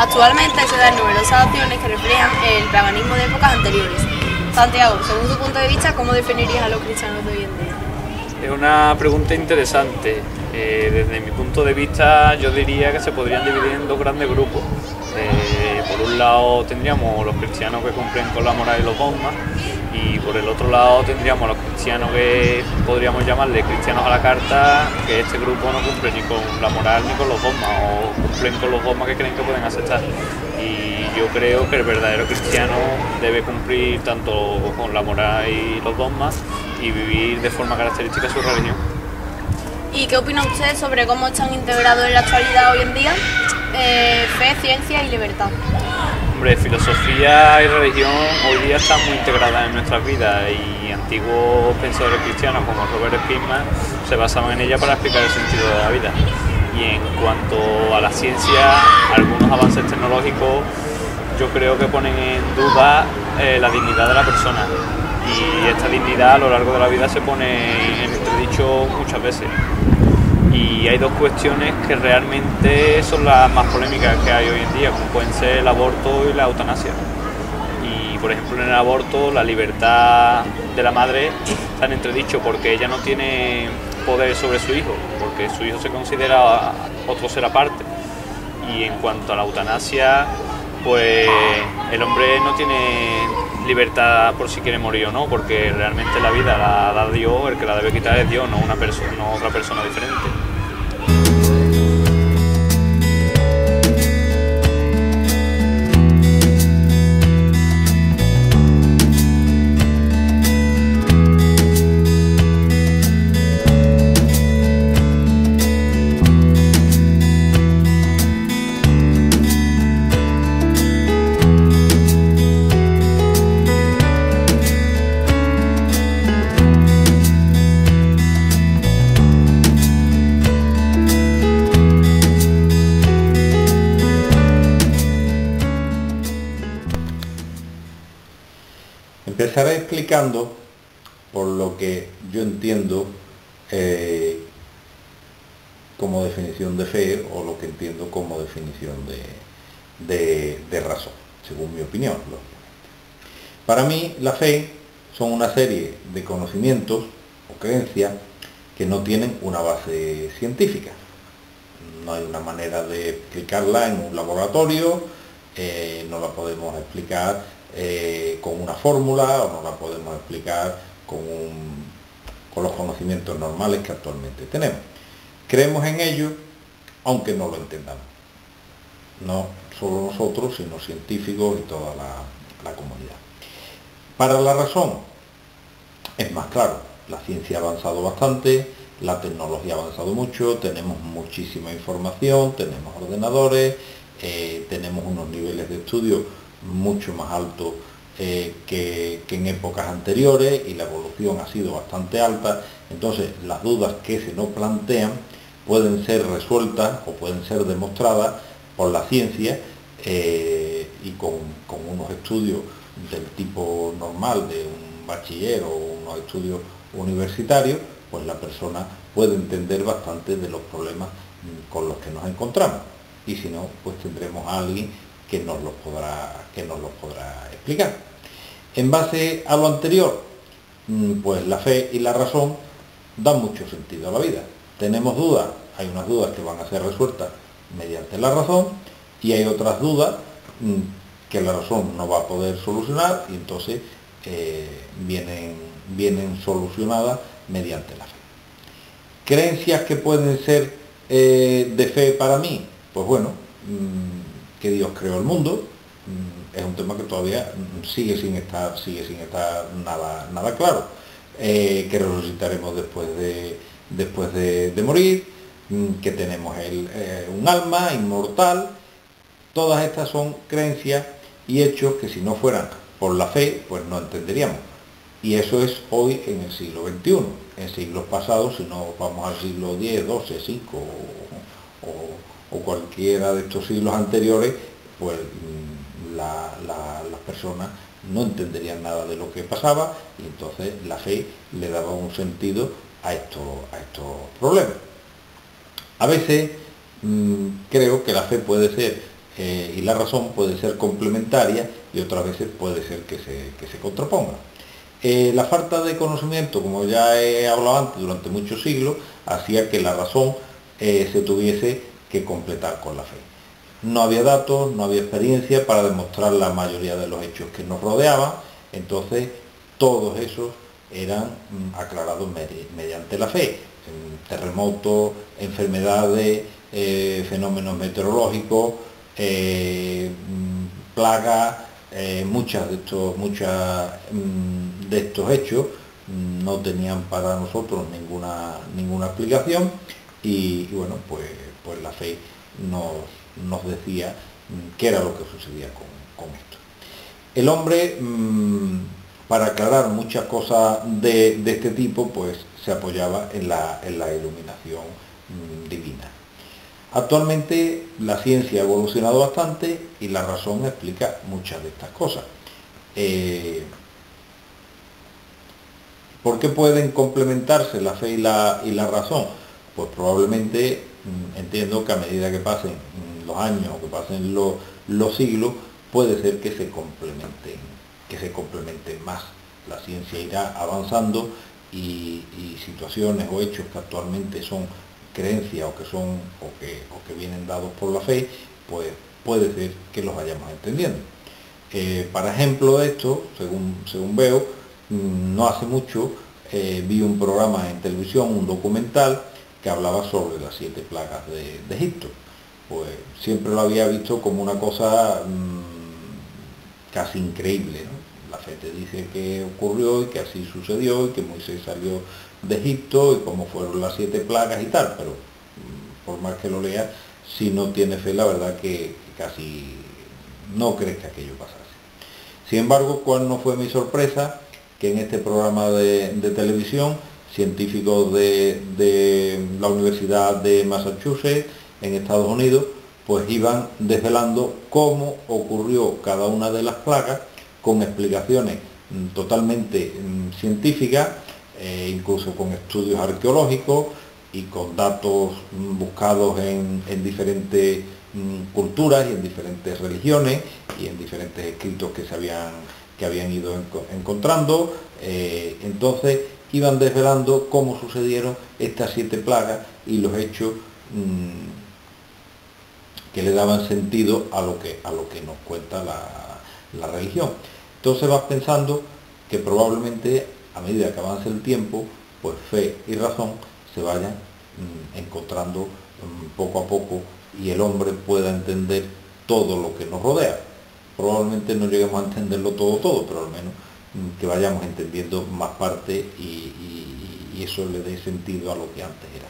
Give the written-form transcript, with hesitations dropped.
Actualmente se dan numerosas opciones que reflejan el paganismo de épocas anteriores. Santiago, según tu punto de vista, ¿cómo definirías a los cristianos de hoy en día? Es una pregunta interesante. Desde mi punto de vista yo diría que se podrían dividir en dos grandes grupos. Por un lado tendríamos los cristianos que cumplen con la moral y los dogmas, y por el otro lado tendríamos los cristianos que podríamos llamarle cristianos a la carta, que este grupo no cumple ni con la moral ni con los dogmas, o cumplen con los dogmas que creen que pueden aceptar. Y yo creo que el verdadero cristiano debe cumplir tanto con la moral y los dogmas y vivir de forma característica su religión. ¿Y qué opina usted sobre cómo están integrados en la actualidad hoy en día fe, ciencia y libertad? Hombre, filosofía y religión hoy día están muy integradas en nuestras vidas, y antiguos pensadores cristianos como Robert Spinman se basaban en ella para explicar el sentido de la vida. Y en cuanto a la ciencia, algunos avances tecnológicos yo creo que ponen en duda la dignidad de la persona, y esta dignidad a lo largo de la vida se pone en entredicho muchas veces. Y hay dos cuestiones que realmente son las más polémicas que hay hoy en día, como pueden ser el aborto y la eutanasia. Y por ejemplo, en el aborto la libertad de la madre está en entredicho porque ella no tiene poder sobre su hijo, porque su hijo se considera otro ser aparte. Y en cuanto a la eutanasia, pues el hombre no tiene libertad por si quiere morir o no, porque realmente la vida la da Dios, el que la debe quitar es Dios, no una persona, no otra persona diferente. Empezaré explicando por lo que yo entiendo como definición de fe, o lo que entiendo como definición de razón, según mi opinión, lógicamente. Para mí, la fe son una serie de conocimientos o creencias que no tienen una base científica. No hay una manera de explicarla en un laboratorio, no la podemos explicar con una fórmula, o no la podemos explicar con los conocimientos normales que actualmente tenemos. Creemos en ello aunque no lo entendamos. No solo nosotros, sino científicos y toda la comunidad. Para la razón es más claro. La ciencia ha avanzado bastante, la tecnología ha avanzado mucho, tenemos muchísima información, tenemos ordenadores, tenemos unos niveles de estudio mucho más altos que en épocas anteriores, y la evolución ha sido bastante alta. Entonces las dudas que se nos plantean pueden ser resueltas o pueden ser demostradas por la ciencia, y con unos estudios del tipo normal de un bachiller o unos estudios universitarios, pues la persona puede entender bastante de los problemas con los que nos encontramos, y si no, pues tendremos a alguien que nos los podrá explicar. En base a lo anterior, pues la fe y la razón dan mucho sentido a la vida. Tenemos dudas, hay unas dudas que van a ser resueltas mediante la razón, y hay otras dudas que la razón no va a poder solucionar, y entonces vienen solucionadas mediante la fe. ¿Creencias que pueden ser de fe para mí? Pues bueno, que Dios creó el mundo, es un tema que todavía sigue sin estar nada claro. Que resucitaremos después de morir, que tenemos un alma inmortal. Todas estas son creencias y hechos que si no fueran por la fe, pues no entenderíamos. Y eso es hoy en el siglo XXI. En siglos pasados, si no vamos al siglo X, XII, V o cualquiera de estos siglos anteriores, pues las personas no entenderían nada de lo que pasaba, y entonces la fe le daba un sentido a estos problemas. A veces creo que la fe puede ser y la razón puede ser complementaria y otras veces puede ser que se contraponga. La falta de conocimiento, como ya he hablado antes, durante muchos siglos, hacía que la razón se tuviese que completar con la fe. No había datos, no había experiencia para demostrar la mayoría de los hechos que nos rodeaban, entonces todos esos eran aclarados mediante la fe. Terremotos, enfermedades, fenómenos meteorológicos, plagas, muchos de estos hechos no tenían para nosotros ninguna explicación y bueno, pues la fe nos decía qué era lo que sucedía con esto. El hombre, para aclarar muchas cosas de este tipo, pues se apoyaba en la iluminación divina. Actualmente la ciencia ha evolucionado bastante y la razón explica muchas de estas cosas. ¿Por qué pueden complementarse la fe y la razón? Pues probablemente entiendo que a medida que pasen los años o que pasen los siglos, puede ser que se complementen más. La ciencia irá avanzando y situaciones o hechos que actualmente son creencias o que vienen dados por la fe, pues puede ser que los vayamos entendiendo. Para ejemplo de esto, según veo, no hace mucho vi un programa en televisión, un documental que hablaba sobre las 7 plagas de Egipto. Pues siempre lo había visto como una cosa casi increíble, ¿no? La fe te dice que ocurrió y que así sucedió y que Moisés salió de Egipto y cómo fueron las 7 plagas y tal, pero por más que lo leas, si no tienes fe, la verdad que casi no crees que aquello pasase. Sin embargo, ¿cuál no fue mi sorpresa? Que en este programa de televisión, científicos de la Universidad de Massachusetts, en Estados Unidos, pues iban desvelando cómo ocurrió cada una de las plagas, con explicaciones totalmente científicas, incluso con estudios arqueológicos y con datos buscados en diferentes culturas y en diferentes religiones y en diferentes escritos que habían ido encontrando. Entonces iban desvelando cómo sucedieron estas 7 plagas y los hechos que le daban sentido a lo que nos cuenta la religión. Entonces vas pensando que probablemente a medida que avance el tiempo, pues fe y razón se vayan encontrando poco a poco y el hombre pueda entender todo lo que nos rodea. Probablemente no lleguemos a entenderlo todo, pero al menos que vayamos entendiendo más parte y eso le dé sentido a lo que antes era.